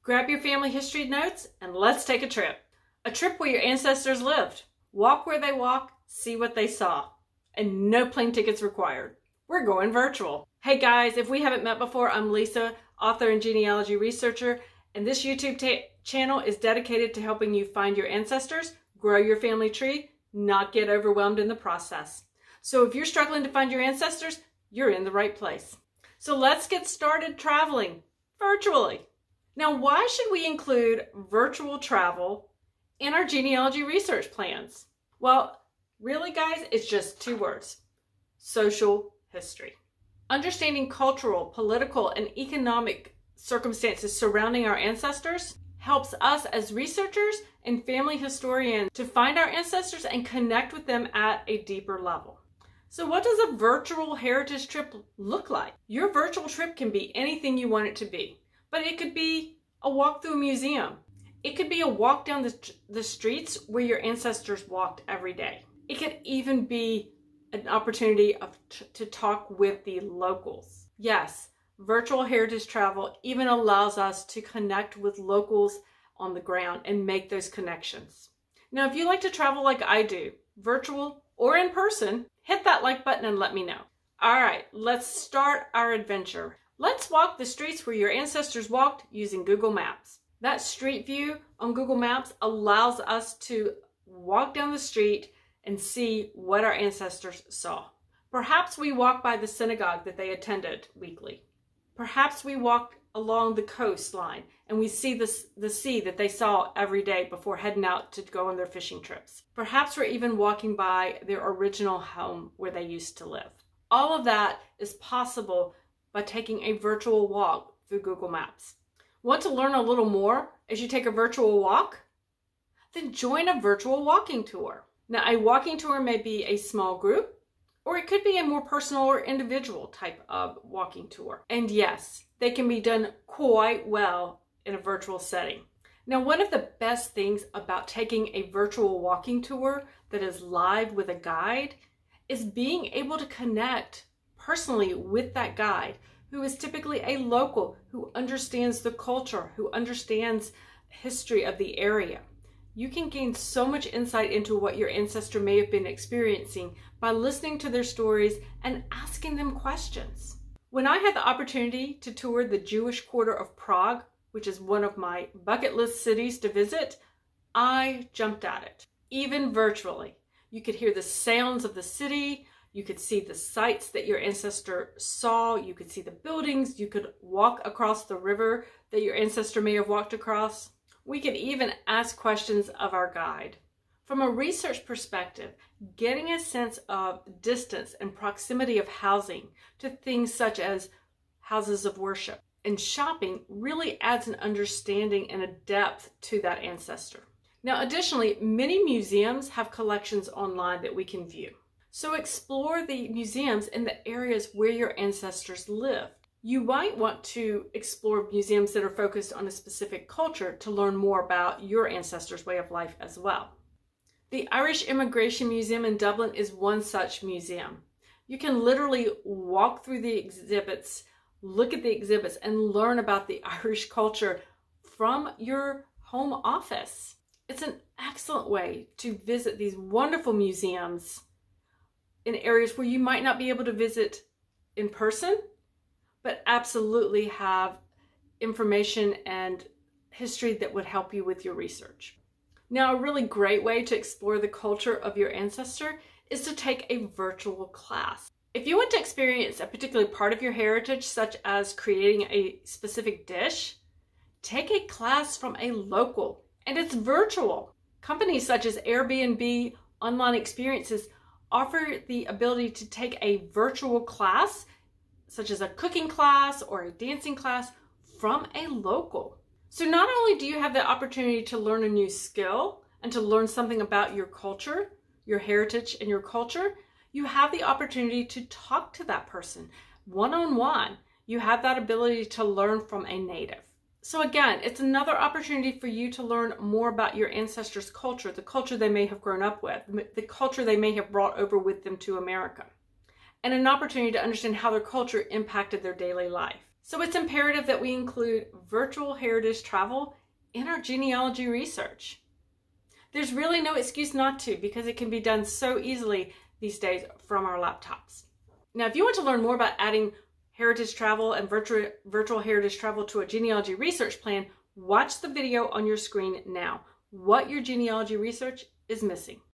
Grab your family history notes and let's take a trip. A trip where your ancestors lived. Walk where they walk, see what they saw. And no plane tickets required. We're going virtual. Hey guys, if we haven't met before, I'm Lisa, author and genealogy researcher, and this YouTube channel is dedicated to helping you find your ancestors, grow your family tree, not get overwhelmed in the process. So if you're struggling to find your ancestors, you're in the right place. So let's get started traveling virtually. Now, why should we include virtual travel in our genealogy research plans? Well, really guys, it's just two words: social history. Understanding cultural, political, and economic circumstances surrounding our ancestors helps us as researchers and family historians to find our ancestors and connect with them at a deeper level. So what does a virtual heritage trip look like? Your virtual trip can be anything you want it to be, but it could be a walk through a museum. It could be a walk down the streets where your ancestors walked every day. It could even be an opportunity to talk with the locals. Yes, virtual heritage travel even allows us to connect with locals on the ground and make those connections. Now, if you like to travel like I do, virtual or in person, hit that like button and let me know. All right, let's start our adventure. Let's walk the streets where your ancestors walked using Google Maps. That street view on Google Maps allows us to walk down the street and see what our ancestors saw. Perhaps we walk by the synagogue that they attended weekly. Perhaps we walked along the coastline and we see the sea that they saw every day before heading out to go on their fishing trips. Perhaps we're even walking by their original home where they used to live. All of that is possible by taking a virtual walk through Google Maps. Want to learn a little more as you take a virtual walk? Then join a virtual walking tour. Now, a walking tour may be a small group, or it could be a more personal or individual type of walking tour. And yes, they can be done quite well in a virtual setting. Now, one of the best things about taking a virtual walking tour that is live with a guide is being able to connect personally with that guide, who is typically a local, who understands the culture, who understands history of the area. You can gain so much insight into what your ancestor may have been experiencing by listening to their stories and asking them questions. When I had the opportunity to tour the Jewish quarter of Prague, which is one of my bucket list cities to visit, I jumped at it, even virtually. You could hear the sounds of the city, you could see the sights that your ancestor saw, you could see the buildings, you could walk across the river that your ancestor may have walked across. We could even ask questions of our guide. From a research perspective, getting a sense of distance and proximity of housing to things such as houses of worship and shopping really adds an understanding and a depth to that ancestor. Now, additionally, many museums have collections online that we can view. So explore the museums in the areas where your ancestors live. You might want to explore museums that are focused on a specific culture to learn more about your ancestors' way of life as well. The Irish Immigration Museum in Dublin is one such museum. You can literally walk through the exhibits, look at the exhibits, and learn about the Irish culture from your home office. It's an excellent way to visit these wonderful museums in areas where you might not be able to visit in person, but absolutely have information and history that would help you with your research. Now, a really great way to explore the culture of your ancestor is to take a virtual class. If you want to experience a particular part of your heritage, such as creating a specific dish, take a class from a local, and it's virtual. Companies such as Airbnb Online Experiences offer the ability to take a virtual class, such as a cooking class or a dancing class, from a local. So not only do you have the opportunity to learn a new skill and to learn something about your culture, your heritage and your culture, you have the opportunity to talk to that person one-on-one. You have that ability to learn from a native. So again, it's another opportunity for you to learn more about your ancestors' culture, the culture they may have grown up with, the culture they may have brought over with them to America, and an opportunity to understand how their culture impacted their daily life. So it's imperative that we include virtual heritage travel in our genealogy research. There's really no excuse not to, because it can be done so easily these days from our laptops. Now, if you want to learn more about adding heritage travel and virtual heritage travel to a genealogy research plan, watch the video on your screen now. What your genealogy research is missing.